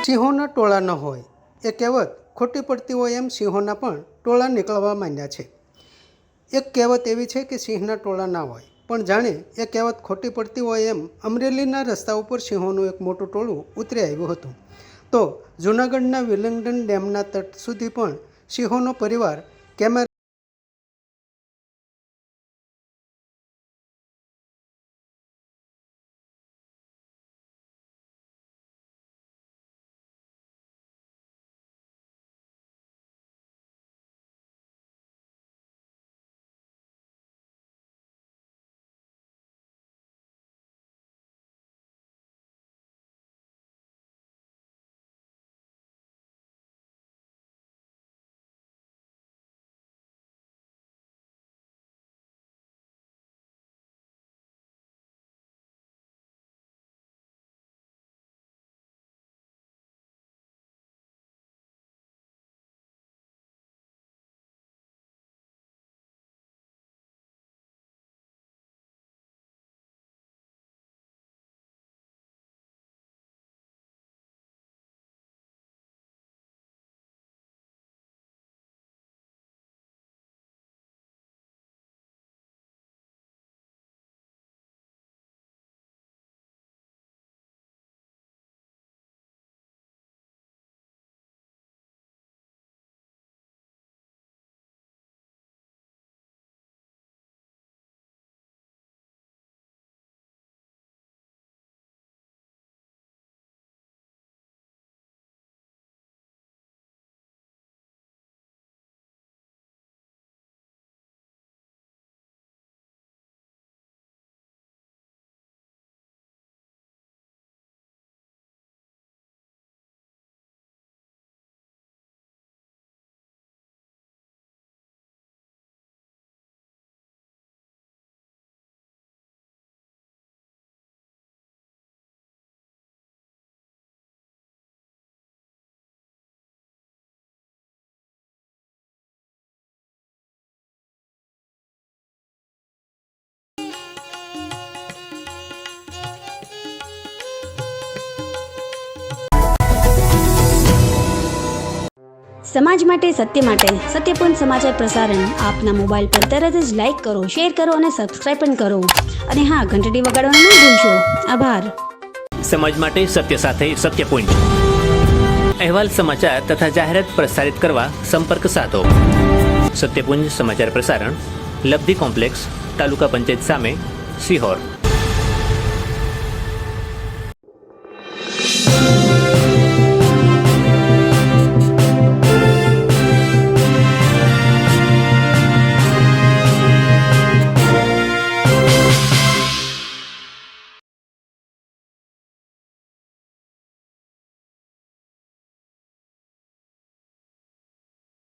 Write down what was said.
સિંહોના ટોળા ન હોય એ કહેવત ખોટી પડતી હોય એમ સિંહોના પણ ટોળા નીકળવા માંડ્યા છે। એક કહેવત એવી છે કે સિંહના ટોળા ના હોય, પણ જાણે એ કહેવત ખોટી પડતી હોય એમ અમરેલીના રસ્તા ઉપર સિંહોનું એક મોટું ટોળું ઉતરી આવ્યું હતું। તો જૂનાગઢના વિલિંગડન ડેમના તટ સુધી પણ સિંહોનો પરિવાર કેમેરા સમાજ માટે સત્ય માટે સત્યપૂર્ણ સમાચાર પ્રસારણ આપના મોબાઈલ પર તરત જ લાઈક કરો, શેર કરો અને સબસ્ક્રાઇબ પણ કરો। અને હા, ઘંટડી વગાડવાનું ન ભૂલશો। આભાર। સમાજ માટે સત્ય સાથે સત્યપૂર્ણ અહેવાલ, સમાચાર તથા જાહેરાત પ્રસારિત કરવા સંપર્ક સાધો। સત્યપુંજ સમાચાર પ્રસારણ, લબ્ધિ કોમ્પ્લેક્સ, તાલુકા પંચાયત સામે, સિહોર।